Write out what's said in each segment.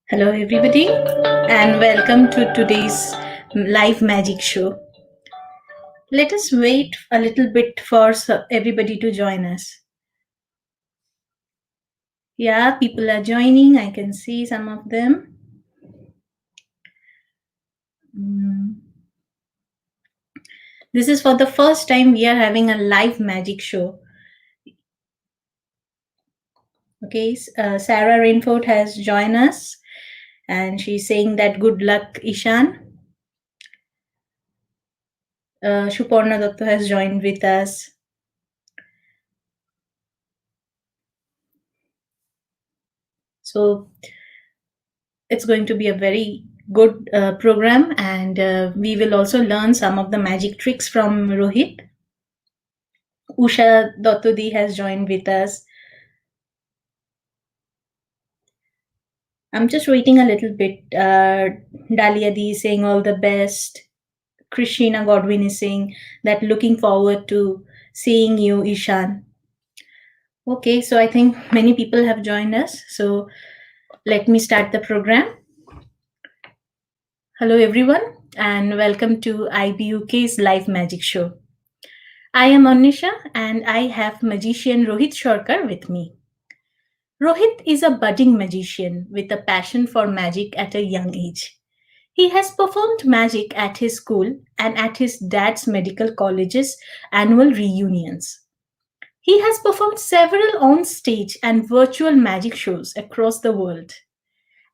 Hello, everybody, and welcome to today's live magic show. Let us wait a little bit for everybody to join us. Yeah, people are joining. I can see some of them. Mm. This is for the first time we are having a live magic show. Okay, Sarah Rainford has joined us, and she's saying that good luck, Ishan. Shuparna Dotto has joined with us. So it's going to be a very good program, and we will also learn some of the magic tricks from Rohit. Usha Dottodi has joined with us. I'm just waiting a little bit. Dalia Di is saying all the best. Christina Godwin is saying that looking forward to seeing you, Ishan. Okay, so I think many people have joined us. So let me start the program. Hello, everyone, and welcome to IBUK's live magic show. I am Anisha, and I have magician Rohit Sarkar with me. Rohit is a budding magician with a passion for magic at a young age. He has performed magic at his school and at his dad's medical college's annual reunions. He has performed several on stage and virtual magic shows across the world.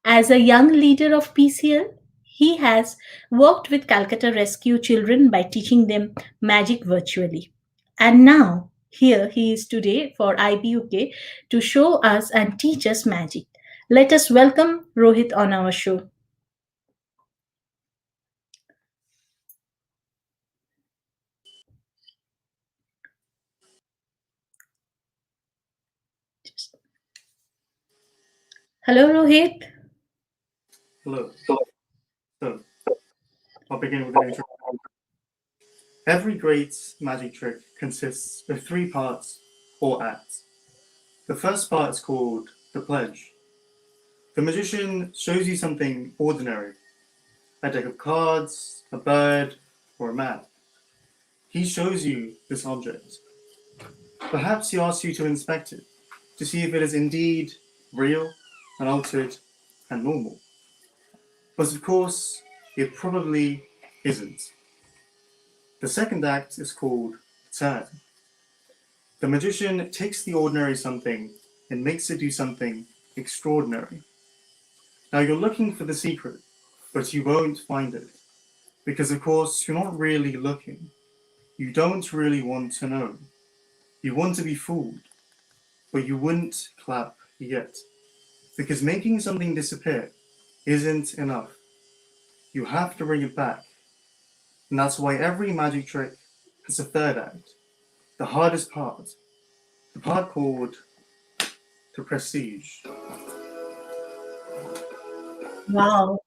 As a young leader of PCL, he has worked with Calcutta rescue children by teaching them magic virtually. And now, here he is today for IBUK to show us and teach us magic. Let us welcome Rohit on our show. Hello, Rohit. Hello. So, I'll begin with an intro. Every great magic trick consists of three parts or acts. The first part is called the pledge. The magician shows you something ordinary, a deck of cards, a bird, or a map. He shows you this object. Perhaps he asks you to inspect it to see if it is indeed real, unaltered, and normal. But of course, it probably isn't. The second act is called turn. The magician takes the ordinary something and makes it do something extraordinary. Now you're looking for the secret, but you won't find it. Because, of course, you're not really looking. You don't really want to know. You want to be fooled, but you wouldn't clap yet. Because making something disappear isn't enough. You have to bring it back. And that's why every magic trick has a third act, the hardest part, the part called the prestige. Wow.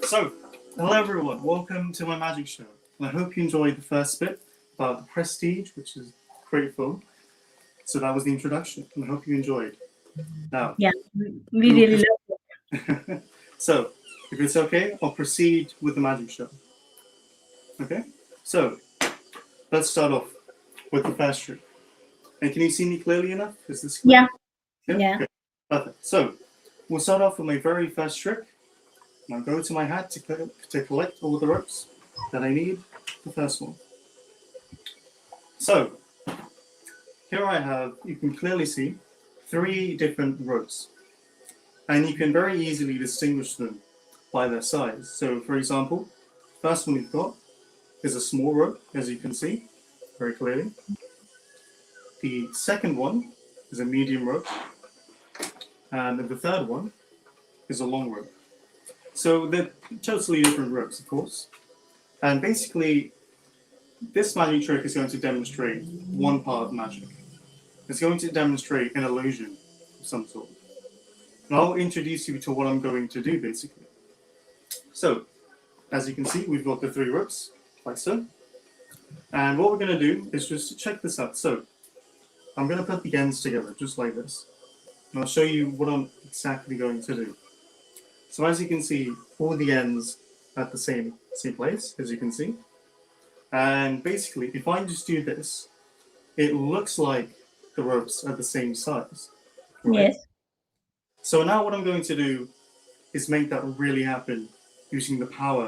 So, hello everyone, welcome to my magic show. I hope you enjoyed the first bit about the prestige, which is grateful. So that was the introduction, and I hope you enjoyed. Now, Yeah, we really love it. So, if it's okay, I'll proceed with the magic show. Okay? So, let's start off with the first trick. And can you see me clearly enough? Is this clear? Yeah. Okay. Perfect. So, we'll start off with my very first trick. Now go to my hat to collect all the ropes that I need. The first one. So, here I have, you can clearly see, three different ropes. And you can very easily distinguish them by their size. So, for example, first one we've got is a small rope, as you can see very clearly. The second one is a medium rope. And the third one is a long rope. So they're totally different ropes, of course. And basically, this magic trick is going to demonstrate one part of magic. It's going to demonstrate an illusion of some sort. And I'll introduce you to what I'm going to do, basically. So, as you can see, we've got the three ropes, like so. And what we're going to do is just check this out. So, I'm going to put the ends together, just like this. And I'll show you what I'm exactly going to do. So as you can see, all the ends at the same place, as you can see. And basically, if I just do this, it looks like the ropes are the same size, right? Yes. So now what I'm going to do is make that really happen using the power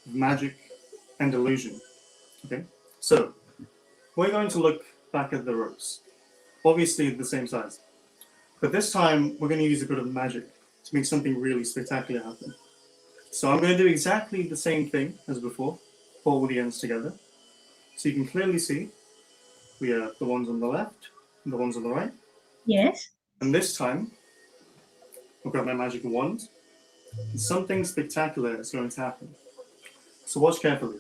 of magic and illusion. Okay, so we're going to look back at the ropes, obviously the same size, but this time we're going to use a bit of magic to make something really spectacular happen. So I'm going to do exactly the same thing as before, pull all the ends together, so you can clearly see we have the ones on the left and the ones on the right. Yes. And this time, I've got my magic wand, and something spectacular is going to happen. So watch carefully.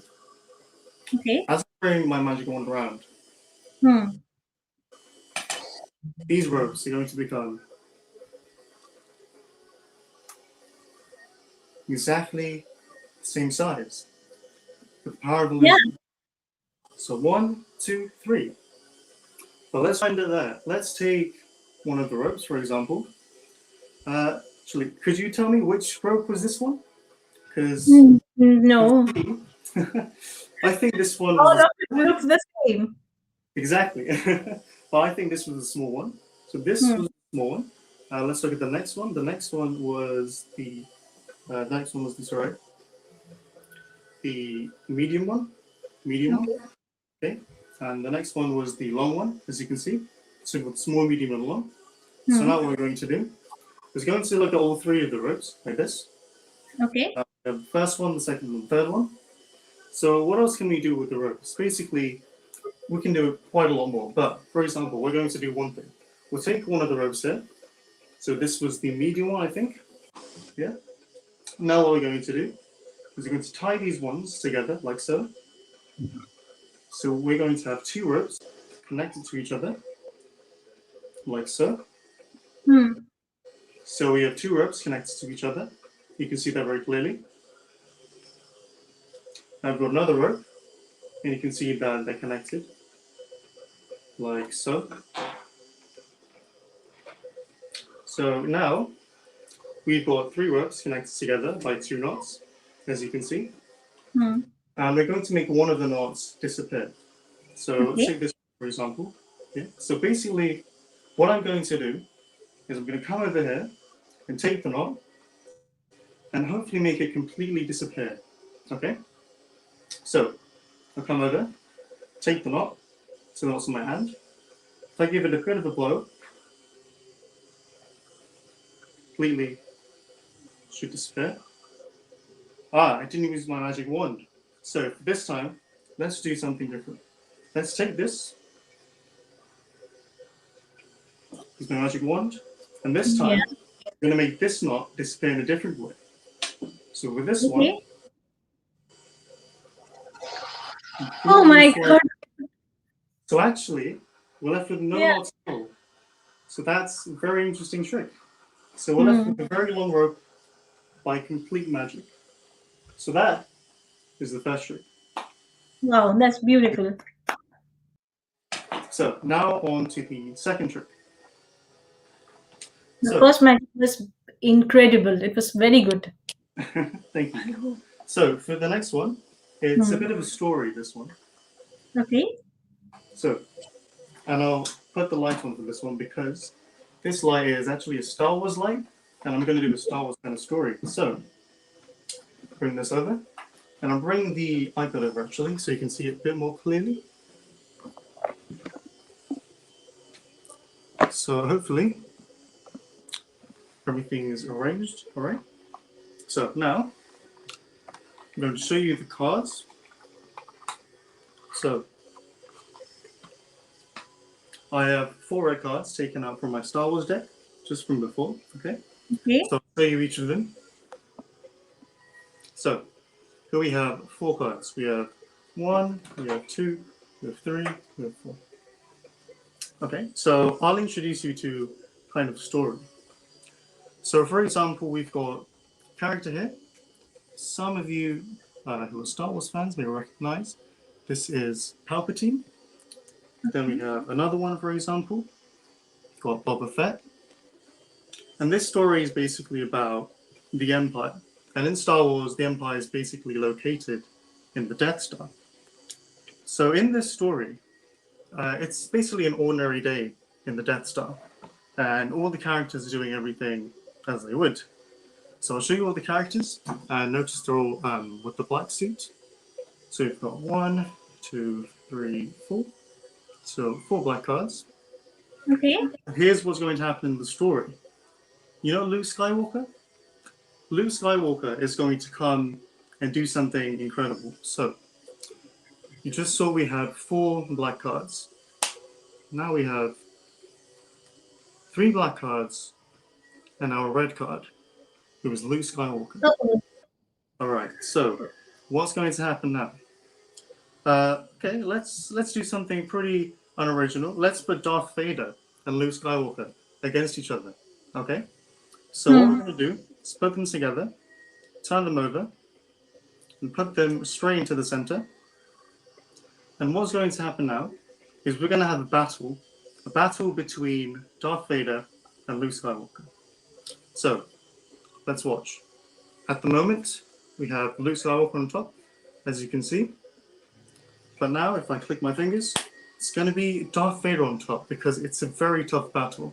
Okay. As I bring my magic wand around, Hmm. these ropes are going to become exactly the same size with the power of Yeah. illusion. So 1, 2, 3. But let's find it there. Let's take one of the ropes, for example. Actually, could you tell me which rope was this one? Because No. I think this one was All of it looks the same. exactly. But I think this was a small one. So this Hmm. was a small one. Let's look at the next one. The next one was sorry, the medium one. Medium one. Okay. Okay. And the next one was the long one, as you can see. So we've got small, medium, and long. So Hmm. now what we're going to do is going to look at all three of the ropes like this. Okay. The first one, the second one, the third one. So what else can we do with the ropes? Basically, we can do quite a lot more. But for example, we're going to do one thing. We'll take one of the ropes here. So this was the medium one, I think. Yeah. Now what we're going to do is we're going to tie these ones together like so. So we're going to have two ropes connected to each other like so. Hmm. So we have two ropes connected to each other. You can see that very clearly. I've got another rope, and you can see that they're connected like so. So now we've got three ropes connected together by two knots, as you can see. Hmm. And we're going to make one of the knots disappear. So let's Okay. take this for example. Okay. So basically, what I'm going to do is I'm going to come over here and take the knot and hopefully make it completely disappear. Okay? So I'll come over, take the knot, so the knot's in my hand. If I give it a bit of a blow, completely should disappear. Ah, I didn't use my magic wand. So for this time, let's do something different. Let's take this, use my magic wand, and this Yeah. time, I'm going to make this knot disappear in a different way. So with this one, Okay. Oh completely my slide. God. So actually, we're left with no Yeah. knots at all. So that's a very interesting trick. So we're left Hmm. with a very long rope by complete magic. So that is the first trick. Wow, that's beautiful. So now on to the second trick. The So first magic was incredible. It was very good. thank you. So for the next one, it's a Hmm. bit of a story, this one. Okay. So, and I'll put the light on for this one because this light is actually a Star Wars light, and I'm going to do a Star Wars kind of story. So, bring this over, and I'll bring the iPad over actually so you can see it a bit more clearly. So, hopefully, everything is arranged. All right. So, now I'm going to show you the cards. So, I have 4 red cards taken out from my Star Wars deck, just from before. Okay. Okay. So, I'll show you each of them. So, here we have 4 cards. We have 1, we have 2, we have 3, we have 4. Okay, so I'll introduce you to kind of story. So, for example, we've got a character here. Some of you who are Star Wars fans may recognize this is Palpatine. Then we have another one, for example. got Boba Fett. And this story is basically about the Empire. And in Star Wars, the Empire is basically located in the Death Star. So in this story, it's basically an ordinary day in the Death Star. And all the characters are doing everything as they would. So I'll show you all the characters. And notice they're all with the black suit. So we've got 1, 2, 3, 4. So 4 black cards. Okay. Here's what's going to happen in the story. You know Luke Skywalker? Luke Skywalker is going to come and do something incredible. So you just saw we have 4 black cards. Now we have 3 black cards and our red card, who is Luke Skywalker. Uh-oh. All right. So what's going to happen now? Okay, let's do something pretty unoriginal. Let's put Darth Vader and Luke Skywalker against each other. Okay. So what we're going to do is put them together, turn them over, and put them straight into the center. And what's going to happen now is we're going to have a battle between Darth Vader and Luke Skywalker. So let's watch. At the moment, we have Luke Skywalker on top, as you can see. But now, if I click my fingers, it's going to be Darth Vader on top because it's a very tough battle.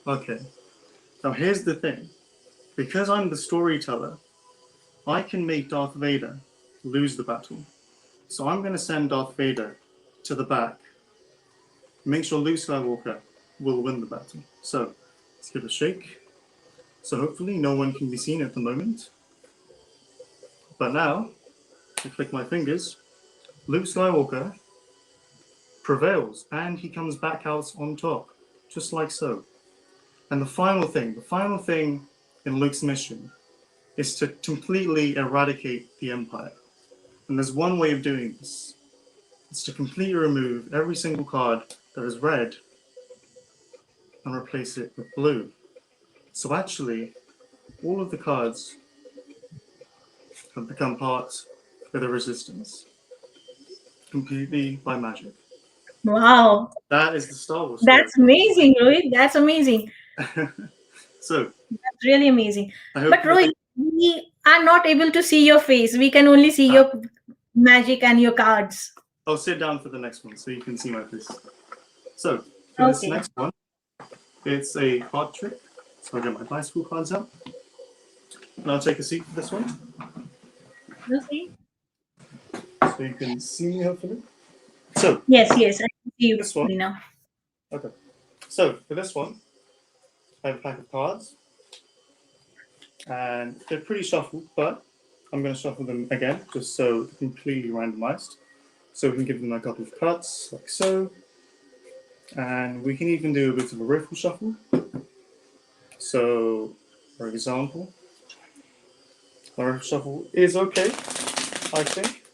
Okay. Now here's the thing. Because I'm the storyteller, I can make Darth Vader lose the battle. So I'm going to send Darth Vader to the back. Make sure Luke Skywalker will win the battle. So let's give it a shake. So hopefully no one can be seen at the moment. But now, if I click my fingers, Luke Skywalker prevails and he comes back out on top, just like so. And the final thing in Luke's mission is to completely eradicate the Empire. And there's one way of doing this. It's to completely remove every single card that is red and replace it with blue. So actually, all of the cards have become part of the resistance, completely by magic. Wow. That is the Star Wars story. That's amazing, Rohit. That's amazing. So, That's really amazing. I hope But Rohit, we are not able to see your face. We can only see your magic and your cards. I'll sit down for the next one so you can see my face. So, for this next one, it's a card trick. So I'll get my bicycle cards out. And I'll take a seat for this one. Okay. So you can see me hopefully. So Yes, I can see you this one. now. Okay. So for this one, I have a pack of cards. And they're pretty shuffled, but I'm going to shuffle them again, just so they're completely randomized. So we can give them a couple of cuts, like so. And we can even do a bit of a riffle shuffle. So, for example, a riffle shuffle is okay, I think.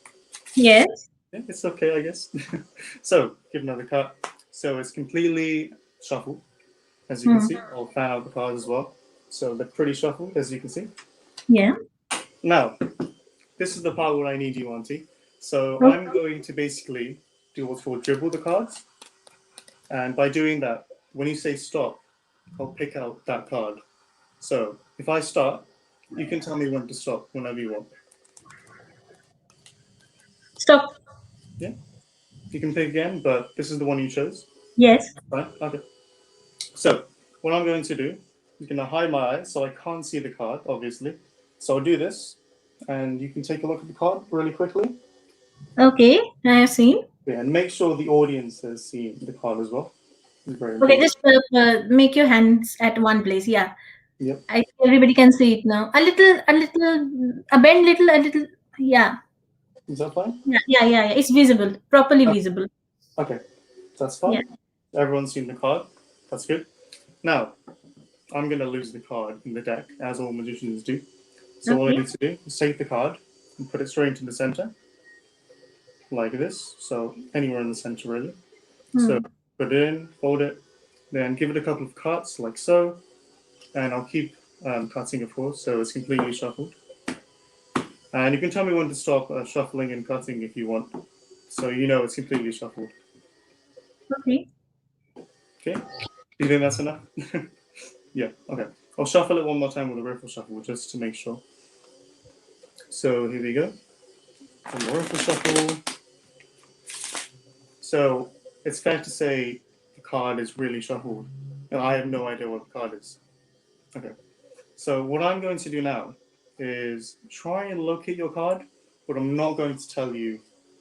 Yes. Yeah, it's okay, I guess. So, give another cut. So it's completely shuffled, as you can see. I'll fan out the cards as well. So they're pretty shuffled, as you can see. Yeah. Now, this is the part where I need you, Auntie. So I'm going to basically do what's called dribble the cards. And by doing that, when you say stop, I'll pick out that card. So if I start, you can tell me when to stop whenever you want. Stop. Yeah. You can pick again, but this is the one you chose. Yes. Right? Okay. So what I'm going to do is going to hide my eyes so I can't see the card, obviously. So I'll do this, and you can take a look at the card really quickly. Okay, I have seen. Yeah, and make sure the audience has seen the card as well. Okay, just make your hands at one place. Yeah. Yep. Everybody can see it now. A little, a bend, a little. Yeah. Is that fine? Yeah. It's visible, properly visible. Okay, that's fine. Yeah. Everyone's seen the card. That's good. Now, I'm going to lose the card in the deck, as all magicians do. So what I need to do is take the card and put it straight into the center, like this. So anywhere in the center, really. So put it in, fold it, then give it a couple of cuts, like so. And I'll keep cutting, of course, so it's completely shuffled. And you can tell me when to stop shuffling and cutting if you want. So you know it's completely shuffled. Okay. Okay. Do you think that's enough? Yeah, okay. I'll shuffle it one more time with a riffle shuffle just to make sure. So here we go. One more riffle shuffle. So it's fair to say the card is really shuffled, and I have no idea what the card is. Okay. So what I'm going to do now is try and locate your card, but I'm not going to tell you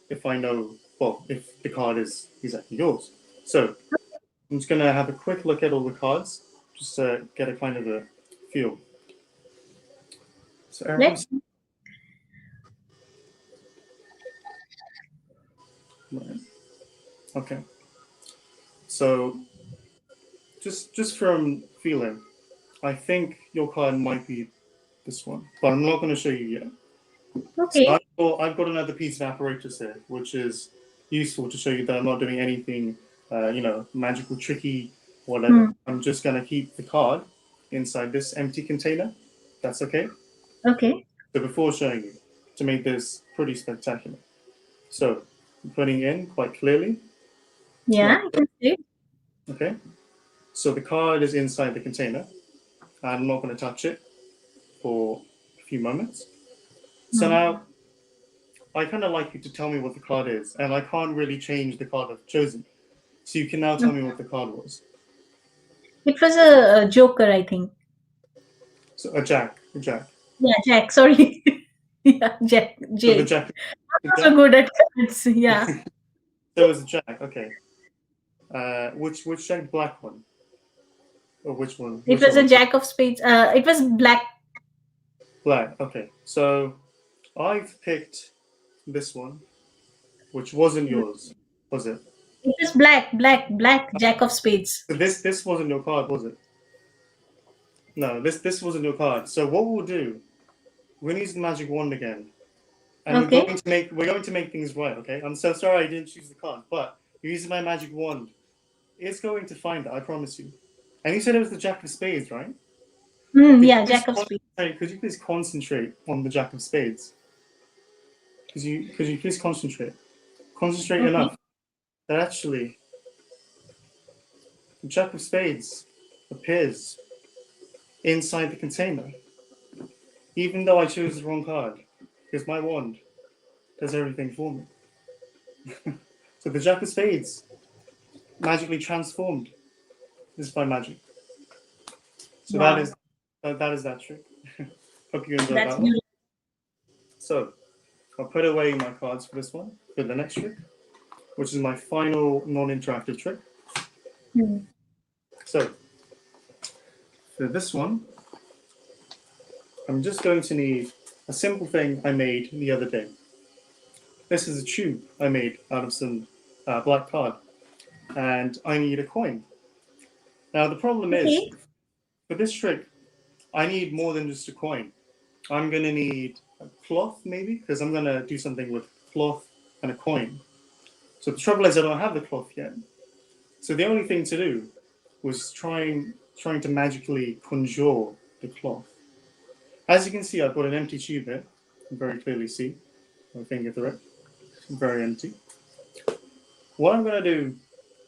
if I know, well, if the card is exactly yours. So I'm just going to have a quick look at all the cards, just to get a kind of a feel. So Let's. everyone's okay. So just from feeling, I think your card might be this one, but I'm not going to show you yet. So Okay. I've got another piece of apparatus here, which is useful to show you that I'm not doing anything, magical, tricky, whatever. Hmm. I'm just going to keep the card inside this empty container. That's okay. Okay. So before showing you, to make this pretty spectacular. So I'm putting in quite clearly, like, Yeah, I can see. okay. So the card is inside the container. I'm not going to touch it for a few moments. So Hmm. now I kind of like you to tell me what the card is, and I can't really change the card I've chosen. So you can now tell me what the card was. It was a joker, I think. So a jack, a jack. Yeah, Jack. Sorry. Yeah, Jack. So the J. jack, the I'm not so jack. good at cards. Yeah. So it was a jack. Okay. Which jack? Black one, or which one? It Which was a one? Jack of Spades. It was black. Black. Okay. So I've picked this one, which wasn't yours, was it? It was black, black, black Jack of Spades. So this wasn't your card, was it? No, this wasn't your card. So what we'll do, we're gonna use the magic wand again, and Okay. we're going to make things right. Okay. I'm so sorry I didn't choose the card, but using my magic wand, it's going to find it. I promise you. And you said it was the Jack of Spades, right? Yeah, Jack of Spades. Could you please concentrate on the Jack of Spades? Could you please concentrate? Concentrate Okay. enough that actually the Jack of Spades appears inside the container, even though I chose the wrong card, because my wand does everything for me. So the Jack of Spades magically transformed. This is by magic. So Wow. that is that trick. Hope you enjoyed That's that one. beautiful. So I'll put away my cards for this one, for the next trick, which is my final non-interactive trick. Hmm. So for this one, I'm just going to need a simple thing I made the other day. This is a tube I made out of some black card, and I need a coin. Now the problem is, Okay. for this trick, I need more than just a coin. I'm going to need a cloth, maybe, because I'm going to do something with cloth and a coin. So the trouble is I don't have the cloth yet. So the only thing to do was trying to magically conjure the cloth. As you can see, I've got an empty tube here. You can very clearly see my finger through it. It's very empty. What I'm going to do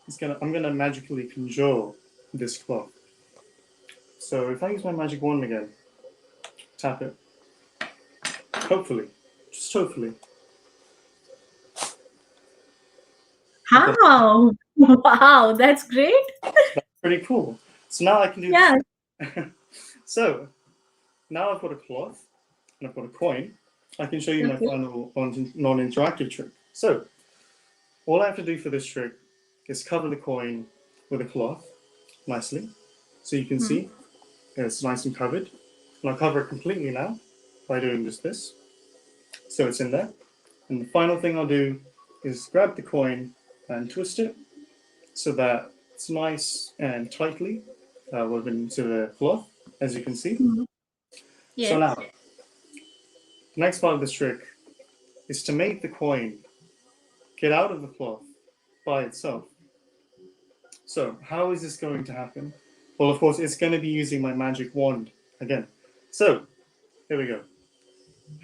is I'm going to magically conjure this cloth. So if I use my magic wand again, tap it. Hopefully, just hopefully, I've got How? Wow, that's great. pretty cool. So now I can do Yeah. this. So now I've got a cloth and I've got a coin. I can show you my Okay. final non-interactive trick. So all I have to do for this trick is cover the coin with a cloth nicely, so you can Hmm. see it's nice and covered. And I'll cover it completely now by doing just this, so it's in there. And the final thing I'll do is grab the coin and twist it so that it's nice and tightly woven into the cloth, as you can see. Hmm. So Yes. now, the next part of this trick is to make the coin get out of the cloth by itself. So how is this going to happen? Well, of course, it's going to be using my magic wand again. So here we go.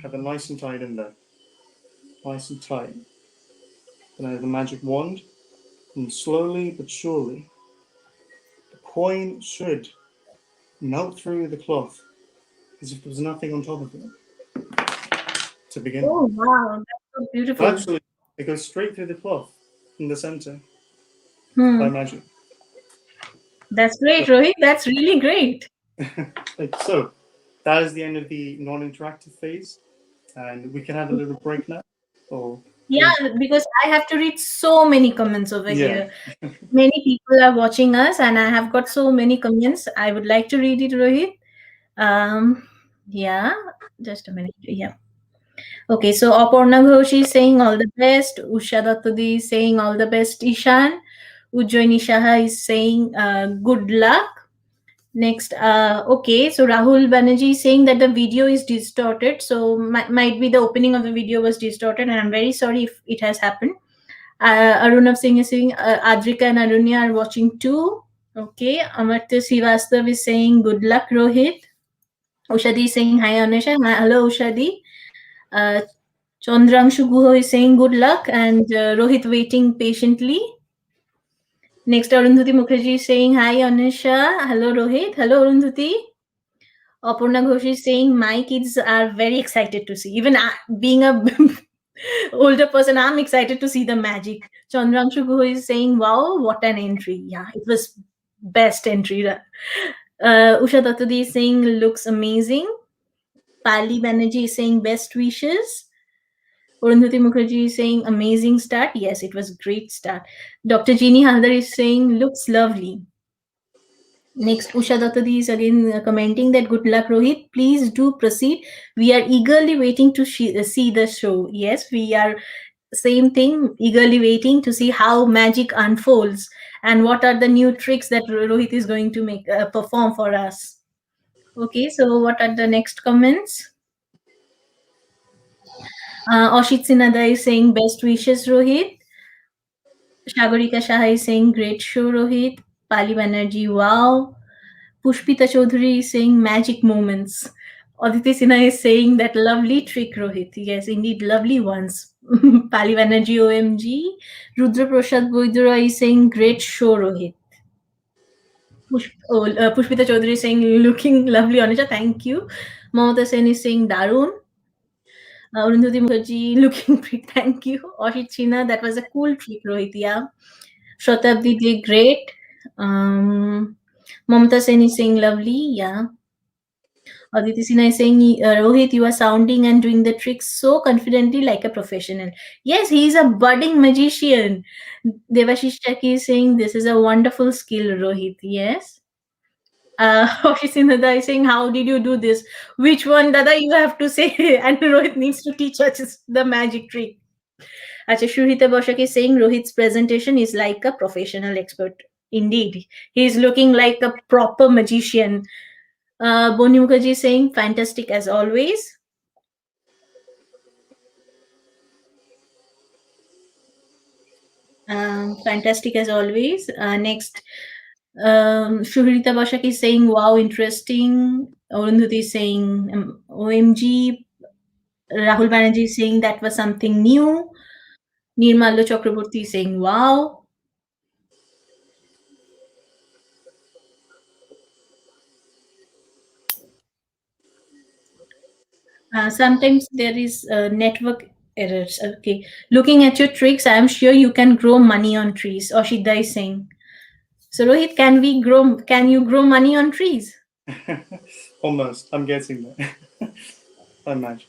Have it nice and tight in there. Nice and tight. Then I have the magic wand, and slowly but surely, the coin should melt through the cloth as if there was nothing on top of it to begin Oh with. wow, that's so But beautiful. actually, it goes straight through the cloth in the center by Hmm. magic. That's great, Rohit. That's really great. So that is the end of the non-interactive phase, and we can have a little break now. Or Yeah, we, because I have to read so many comments over yeah, here. Many people are watching us, and I have got so many comments. I would like to read it, Rohit. Yeah, just a minute. Yeah. Okay, so Aparna Ghosh is saying all the best. Usha Dattadi is saying all the best. Ishan. Ujjoyni Shaha is saying good luck. Next, okay, so Rahul Banerjee is saying that the video is distorted. So might be the opening of the video was distorted, and I'm very sorry if it has happened. Arunav Singh is saying Adrika and Arunya are watching too. Okay, Amartya Srivastav is saying good luck, Rohit. Ushadi is saying hi, Anisha. Hello, Ushadi. Uh, Chandrangshu Guho is saying good luck, and Rohit waiting patiently. Next, Arundhati Mukherjee is saying hi, Anisha. Hello, Rohit. Hello, Arundhati. Aparna Ghosh is saying my kids are very excited to see. Even being a older person, I'm excited to see the magic. Chandrangshu Guho is saying, "Wow, what an entry! Yeah, it was best entry." Usha Dattadi is saying looks amazing. Pali Banerjee is saying best wishes. Arundhati Mukherjee is saying amazing start. Yes, it was great start. Dr. Jeannie Haldar is saying looks lovely. Next, Usha Dattadi is again commenting that good luck, Rohit. Please do proceed. We are eagerly waiting to see the show. Yes, we are same thing, eagerly waiting to see how magic unfolds and what are the new tricks that Rohit is going to make perform for us. Okay, so what are the next comments? Oshit Sinada is saying best wishes, Rohit. Shagorika Shah is saying great show, Rohit. Pali Banerjee, wow. Pushpita Chaudhary is saying magic moments. Aditi Sinha is saying that lovely trick, Rohit. Yes, indeed, lovely ones. Pali Banerjee, OMG. Rudra Prasad Boidura is saying great show, Rohit. Pushpita Chaudhary is saying looking lovely, Anisha. Thank you. Mamata Sen is saying Darun. Arundhati Mukherjee looking great. Thank you. Oshit Sinha, that was a cool trick, Rohit. Yeah. Shatabdi did great. Mamata Sen is saying lovely. Yeah. Aditi Sinha is saying, Rohit, you are sounding and doing the tricks so confidently like a professional. Yes, he is a budding magician. Devashish Chaki is saying, this is a wonderful skill, Rohit. Yes. Oshisinada is saying, how did you do this? Which one, Dada, you have to say? And Rohit needs to teach us the magic trick. Acha, Shuhita Boshak is saying, Rohit's presentation is like a professional expert. Indeed. He is looking like a proper magician. Boni Mukherjee is saying, fantastic as always. Fantastic as always. Next, Shuhrita Bashak is saying, wow, interesting. Arundhati is saying, OMG. Rahul Banerjee is saying that was something new. Nirmalla Chakraborty is saying, wow. Sometimes there is network errors. Okay. Looking at your tricks, I am sure you can grow money on trees. Oshida is saying. So Rohit, can you grow money on trees? almost. I'm getting there. I imagine.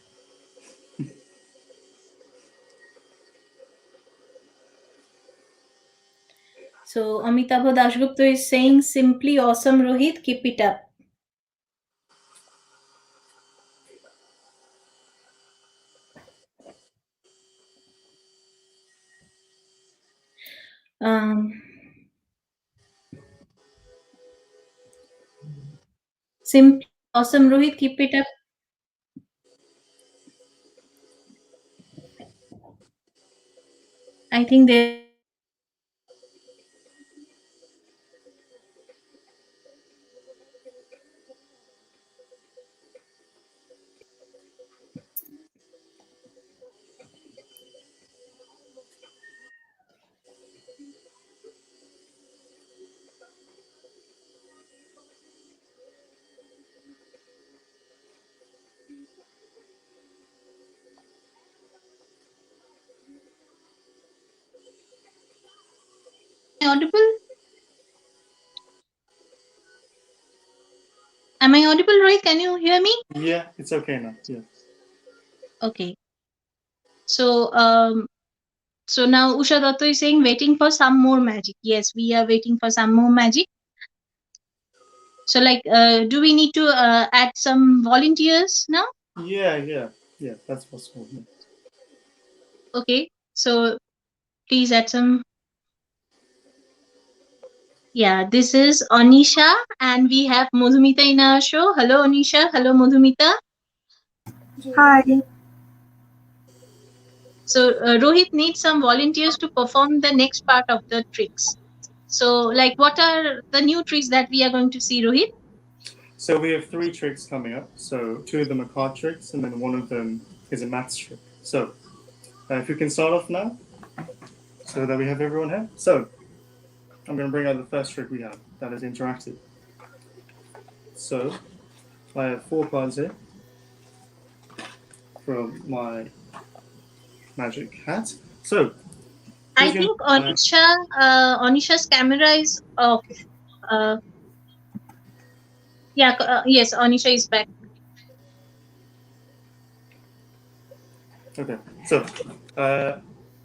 So Amitabh Dasgupta is saying simply awesome, Rohit. Keep it up. Um, Simply awesome, Rohit. Keep it up. I think there. audible? Am I audible, Rohit? Can you hear me? Yeah, it's okay now. Yeah. Okay. So so now Usha Datto is saying waiting for some more magic. Yes, we are waiting for some more magic. So like do we need to add some volunteers now? Yeah, that's possible. Yeah. Okay. So please add some. Yeah, this is Onisha and we have Madhumita in our show. Hello Onisha. Hello Madhumita. Hi. So Rohit needs some volunteers to perform the next part of the tricks. So like what are the new tricks that we are going to see, Rohit? So we have 3 tricks coming up. So 2 of them are card tricks, and then 1 of them is a maths trick. So if you can start off now, so that we have everyone here. So I'm going to bring out the first trick we have that is interactive. So I have 4 cards here from my magic hat. So I who's going think to Onisha's camera is off. Uh, yeah, yes, Onisha is back. Okay. So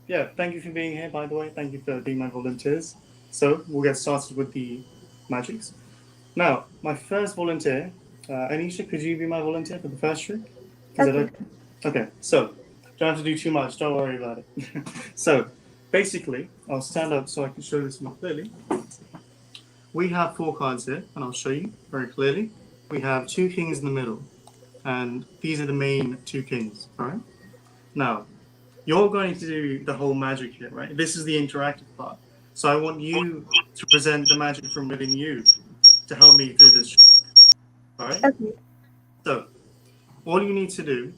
yeah, thank you for being here, by the way. Thank you for being my volunteers. So we'll get started with the magics. Now, my first volunteer, Anisha, could you be my volunteer for the first trick? Is that Okay. okay? Okay, so don't have to do too much. Don't worry about it. So basically, I'll stand up so I can show this more clearly. We have 4 cards here, and I'll show you very clearly. We have 2 kings in the middle, and these are the main 2 kings. All right. Now, you're going to do the whole magic here, right? This is the interactive part. So I want you to present the magic from within you to help me through this. All right. Okay. So all you need to do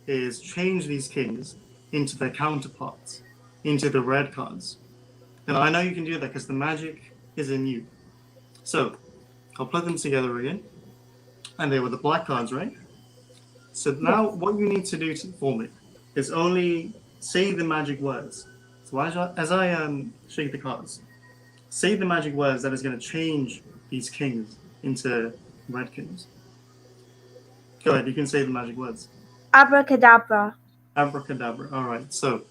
is change these kings into their counterparts, into the red cards. And I know you can do that because the magic is in you. So I'll put them together again. And they were the black cards, right? So now Yes. what you need to do for me is only say the magic words. So as I shake the cards, say the magic words that is going to change these kings into red kings. Go ahead, you can say the magic words. Abracadabra. Abracadabra. All right, so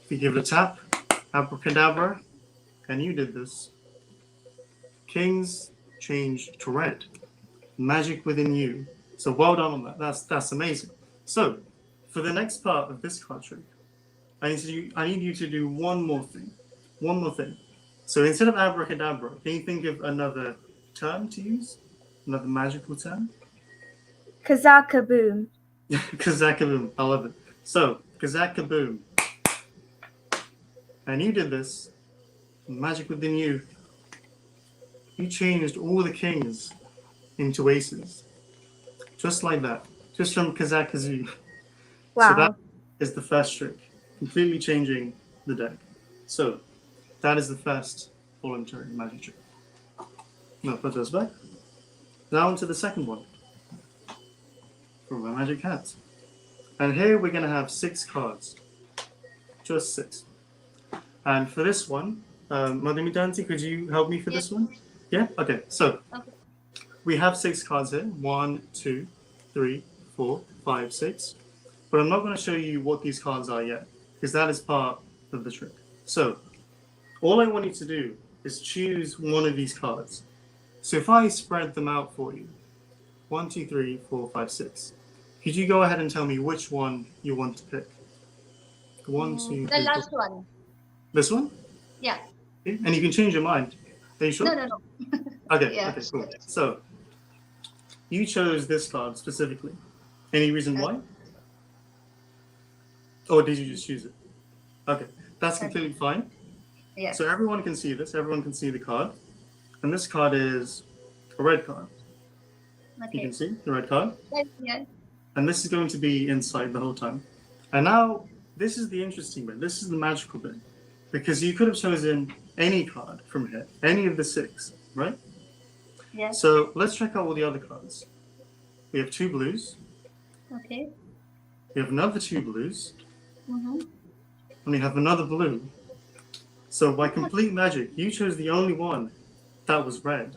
if you give it a tap, abracadabra, and you did this. Kings changed to red. Magic within you. So well done on that. That's amazing. So for the next part of this card trick, I need you to do one more thing. One more thing. So instead of abracadabra, can you think of another term to use? Another magical term? Kazakaboom. Kazakaboom. I love it. So, Kazakaboom. And you did this. Magic within you. You changed all the kings into aces. Just like that. Just from Kazakazoo. So that Wow. is the first trick. Completely changing the deck. So, that is the first voluntary magic trick. Now put those back. Now into the second one. From my magic hat. And here we're going to have 6 cards. Just 6. And for this one, Madhumita, could you help me for this one? Yeah? Okay, so we have 6 cards here. 1, 2, 3, 4, 5, 6. But I'm not going to show you what these cards are yet, because that is part of the trick. So, all I want you to do is choose one of these cards. So if I spread them out for you, 1, 2, 3, 4, 5, 6. Could you go ahead and tell me which one you want to pick? 1, 2, 3, The 4. last one. This one? Yeah. Okay. And you can change your mind. Are you sure? No. Okay, Yeah. okay, cool. So, you chose this card specifically. Any reason why? Or did you just choose it? Okay, that's completely fine. Yeah. So everyone can see this. Everyone can see the card. And this card is a red card. You can see the red card. Yeah. And this is going to be inside the whole time. And now, this is the interesting bit. This is the magical bit. Because you could have chosen any card from here. Any of the 6, right? Yeah. So let's check out all the other cards. We have 2 blues. Okay. We have another 2 blues. Mm-hmm. And we have another blue. So by complete magic, you chose the only one that was red,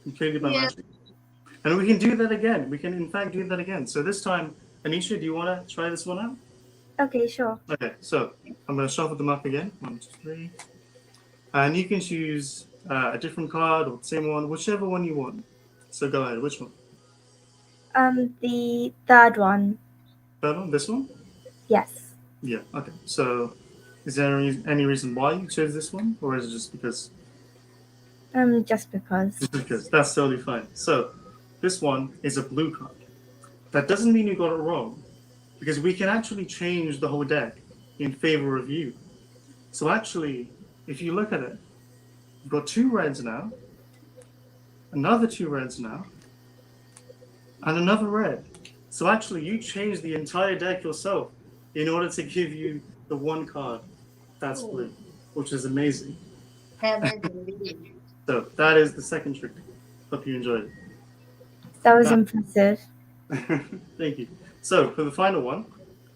completely by Yeah. magic. And we can do that again. We can, in fact, do that again. So this time, Anisha, do you want to try this one out? Okay, sure. Okay, so I'm going to shuffle them up again. 1, 2, 3. And you can choose a different card or the same one, whichever one you want. So go ahead. Which one? The third one. Third one? This one? Yes. Yeah. Okay. So is there any reason why you chose this one, or is it just because? Just because. Just because. That's totally fine. So this one is a blue card. That doesn't mean you got it wrong, because we can actually change the whole deck in favor of you. So actually, if you look at it, you've got 2 reds now, another 2 reds now, and another red. So actually, you changed the entire deck yourself in order to give you the one card that's blue, which is amazing. Indeed. So that is the second trick. Hope you enjoyed it. That was impressive. Thank you. So for the final one,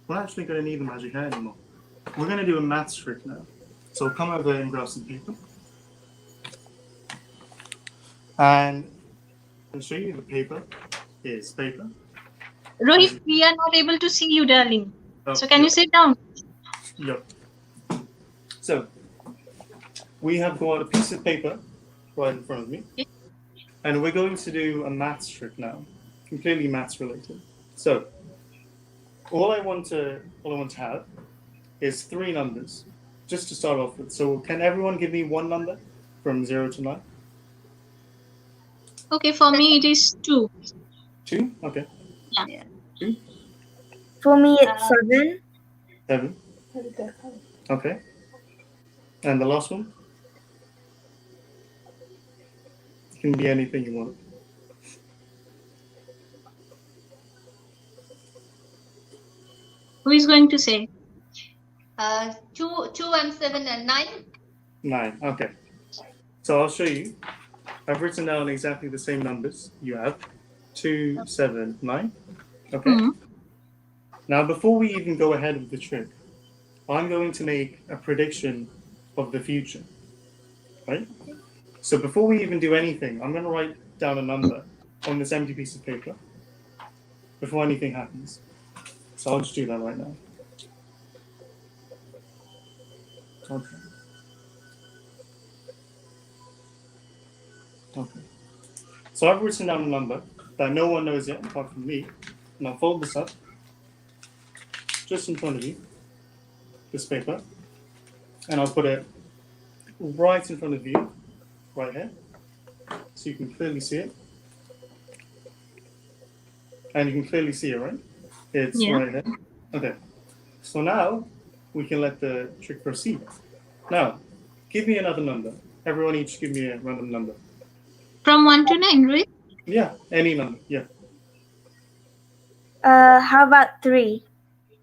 we're not actually going to need the magic hat anymore. We're going to do a maths trick now. So come over and grab some paper. And I'll show you the paper is paper. Rohit, we are not able to see you, darling. Oh, So can yep. you sit down? Yep. So we have got a piece of paper right in front of me. Okay. And we're going to do a maths trick now, completely maths related. So all I want to have is 3 numbers, just to start off with. So can everyone give me one number from 0 to 9? Okay, for me it is 2. 2? Okay. Yeah. 2? For me, it's 7. 7? Okay. And the last one? It can be anything you want. Who is going to say? 2 and 7 and 9. 9. Okay. So I'll show you. I've written down exactly the same numbers you have. 2, 7, 9. Okay. Mhm. Now, before we even go ahead with the trick, I'm going to make a prediction of the future. Right? So before we even do anything, I'm going to write down a number on this empty piece of paper before anything happens. So I'll just do that right now. Okay. Okay. So I've written down a number that no one knows yet apart from me. And I'll fold this up just in front of you, this paper. And I'll put it right in front of you, right here. So you can clearly see it. And you can clearly see it, right? It's right here. Okay. So now we can let the trick proceed. Now, give me another number. Everyone each give me a random number. From 1 to 9, Rohit? Yeah, any number. Yeah. How about 3?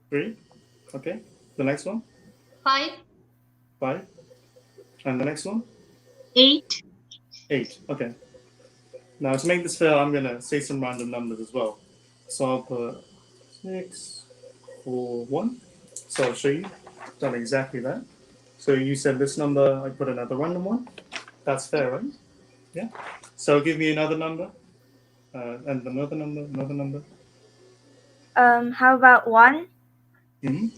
3. Okay. The next one? 5. 5. And the next one? 8. 8. Okay. Now to make this fair, I'm gonna say some random numbers as well. So I'll put 6, 4, 1. So I'll show you. Done exactly that. So you said this number, I put another random one. That's fair, right? Yeah. So give me another number. And another number, another number. How about 1? Mm-hmm.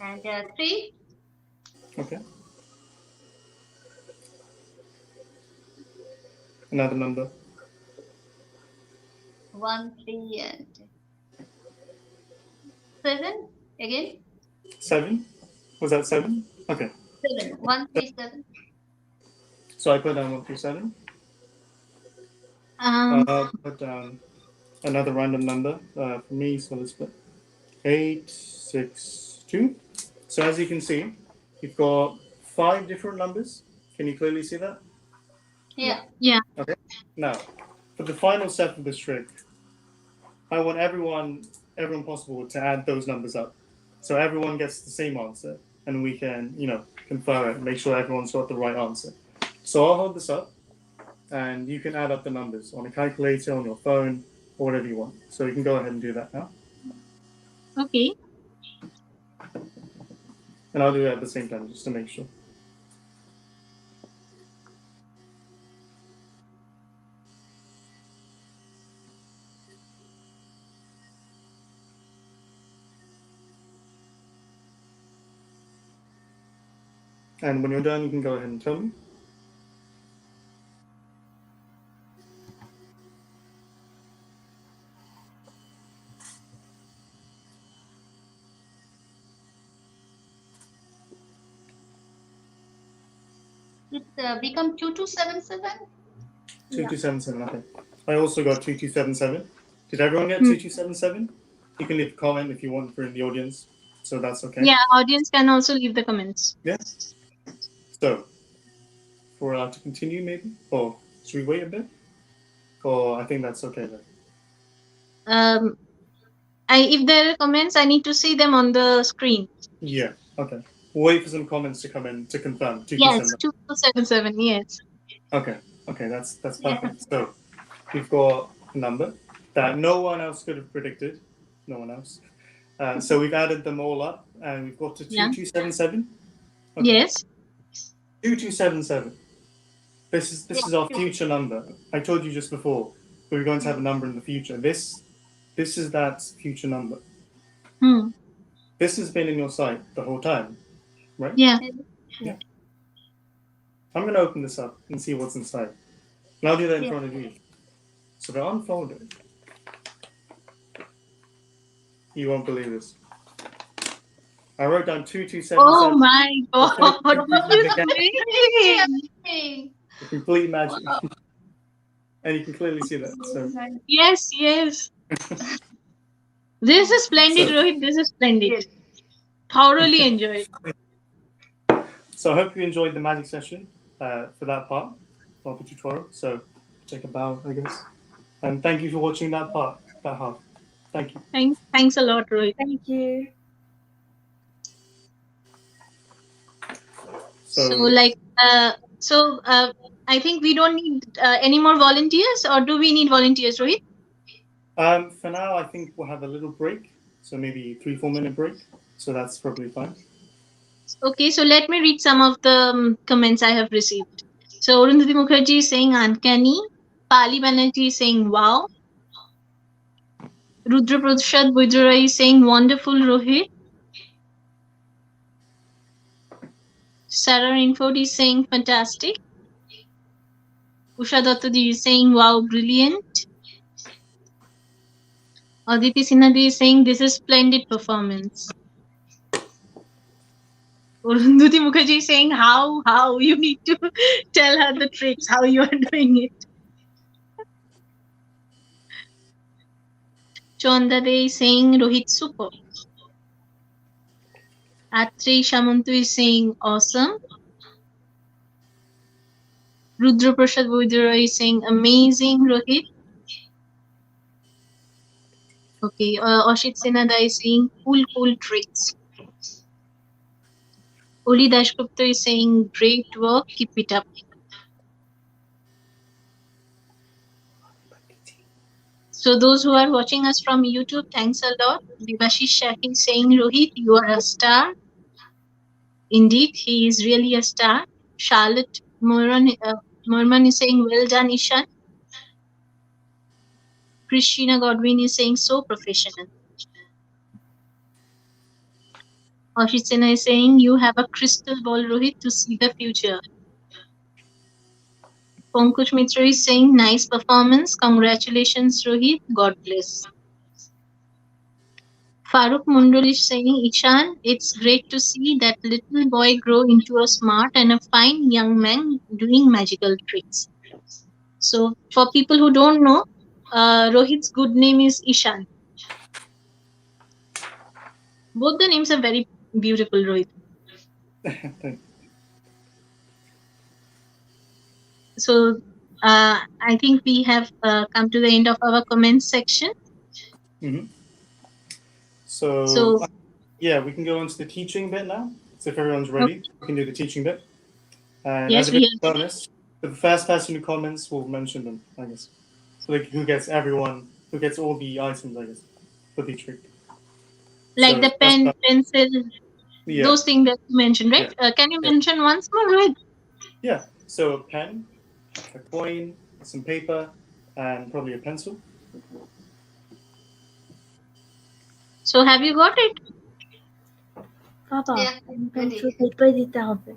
And 3. Okay. Another number. 1, 3 and 7 again. 7. Was that 7? Okay. 7. 1, 3, 7. So I put down 1 through 7. I'll put down another random number for me. So let's put 8, 6, 2. So as you can see, you've got 5 different numbers. Can you clearly see that? Yeah. Yeah. Okay. Now, for the final step of this trick, I want everyone possible to add those numbers up. So everyone gets the same answer, and we can, confer it, make sure everyone's got the right answer. So I'll hold this up, and you can add up the numbers on a calculator, on your phone, or whatever you want. So you can go ahead and do that now. Okay. And I'll do it at the same time just to make sure. And when you're done, you can go ahead and tell me. It become 2277. 2277, okay. I also got 2277. Did everyone get 2277? You can leave a comment if you want for in the audience, so that's okay. Yeah, audience can also leave the comments. Yeah. So, if we're allowed to continue, maybe, or should we wait a bit? Or I think that's okay then. If there are comments, I need to see them on the screen. Yeah. Okay. We'll wait for some comments to come in to confirm. Yes, 2277. Yes. Okay. Okay. That's perfect. So we've got a number that no one else could have predicted. No one else. So we've added them all up, and we've got to 2277. Okay. Yes. 2277. This is our future number. I told you just before we were going to have a number in the future. This is that future number. This has been in your sight the whole time, right? Yeah. I'm going to open this up and see what's inside. And I'll do that in front of you. So they're unfolded. You won't believe this. I wrote down 2277. Oh my god! The complete magic. And you can clearly see that. So. Yes, yes. This is splendid, Rohit. This is splendid. Thoroughly enjoyed. So I hope you enjoyed the magic session for that part of the tutorial. So take a bow, I guess. And thank you for watching that part, that half. Thank you. Thanks a lot, Rohit. Thank you. So I think we don't need any more volunteers, or do we need volunteers, Rohit? For now, I think we'll have a little break. So maybe 3-4 minute break. So that's probably fine. Okay, so let me read some of the comments I have received. So Arundhati Mukherjee is saying uncanny. Pali Banerjee is saying wow. Rudra Prasad Buidura is saying wonderful, Rohit. Sarah Rainford is saying fantastic. Usha Dattadi is saying wow, brilliant. Aditi Sinhadi is saying this is splendid performance. Arundhati Mukherjee is saying how you need to tell her the tricks, how you are doing it. Chondade is saying Rohit super. Atri Shamantu is saying awesome. Rudra Prasad Buidura is saying amazing, Rohit. Okay, Oshit Sinada is saying cool tricks. Oli Dashgupta is saying great work, keep it up. So those who are watching us from YouTube, thanks a lot. Devashish Shaki is saying Rohit, you are a star. Indeed, he is really a star. Charlotte Morman is saying well done, Ishan. Christina Godwin is saying so professional. Oshit Sinha is saying you have a crystal ball, Rohit, to see the future. Pankaj Mitra is saying nice performance. Congratulations, Rohit. God bless. Farooq Mundul is saying, Ishan, it's great to see that little boy grow into a smart and a fine young man doing magical tricks. So, for people who don't know, Rohit's good name is Ishan. Both the names are very beautiful, Rohit. So, I think we have come to the end of our comments section. So, yeah, we can go on to the teaching bit now. So if everyone's ready, we can do the teaching bit. And yes, as a bonus, the first person who comments will mention them, I guess. So like who gets all the items, I guess, for the trick. Like so the pen, pencil. Yeah. those things that you mentioned, right? Can you mention once more, Rohit? Yeah. So a pen, a coin, some paper, and probably a pencil. So have you got it? বাবা Yeah, pen ready. Pencil paper দিতে হবে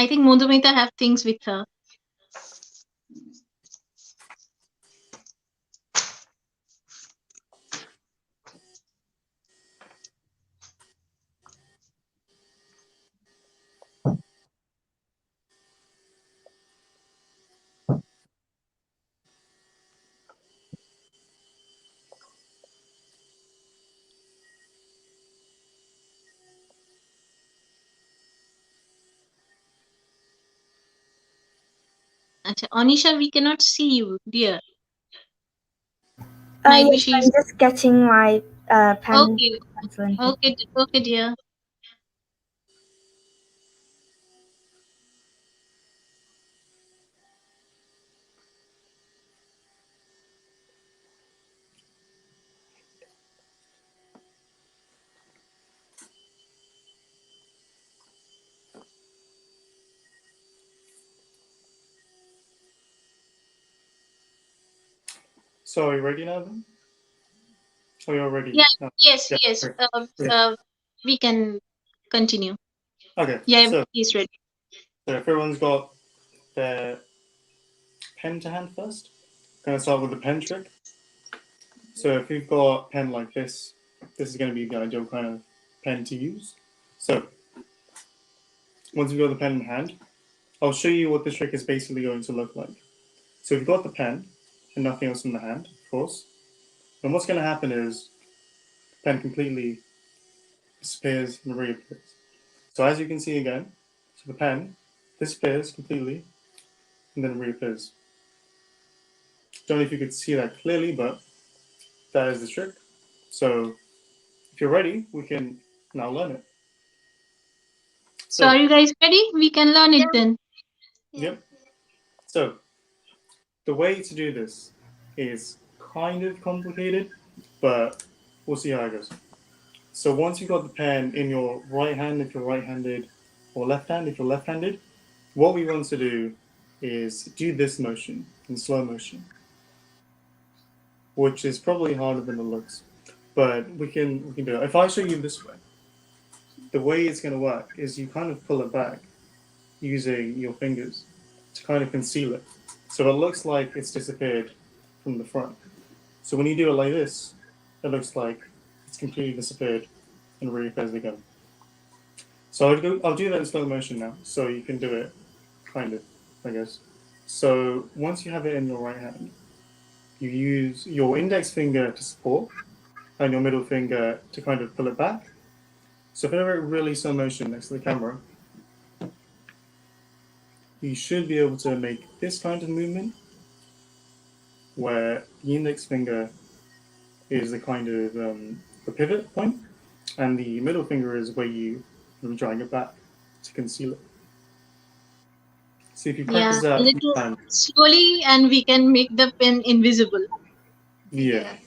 I think Madhumita have things with her. Acha, Anisha, we cannot see you, dear. Might be yes, she's I'm just catching my pen okay. pencil and Okay, okay, dear. So are you ready now then? Oh, you're ready. Yeah, No. yes, Yeah. yes. Great. Yeah. We can continue. Okay. Yeah, So, he's ready. so if everyone's got their pen to hand first, gonna start with the pen trick. So if you've got a pen like this is going to be the ideal kind of pen to use. So once you've got the pen in hand, I'll show you what the trick is basically going to look like. So if you've got the pen and nothing else in the hand, of course, then what's going to happen is the pen completely disappears and reappears. So as you can see again, so the pen disappears completely and then reappears. Don't know if you could see that clearly, but that is the trick. So if you're ready, we can now learn it. So are So, you guys ready? We can learn it Yeah. then. yep. So the way to do this is kind of complicated, but we'll see how it goes. So once you've got the pen in your right hand, if you're right-handed, or left hand, if you're left-handed, what we want to do is do this motion in slow motion, which is probably harder than it looks, but we can do it. If I show you this way, the way it's going to work is you kind of pull it back using your fingers to kind of conceal it, so it looks like it's disappeared from the front. So when you do it like this, it looks like it's completely disappeared and reappears again. So I'll do that in slow motion now, so you can do it, kind of, I guess. So once you have it in your right hand, you use your index finger to support and your middle finger to kind of pull it back. So if I do it really slow motion next to the camera, you should be able to make this kind of movement where the index finger is the kind of the pivot point, and the middle finger is where you drag it back to conceal it. See if you Yeah, practice a that a few little times. slowly, and we can make the pen invisible. Yeah.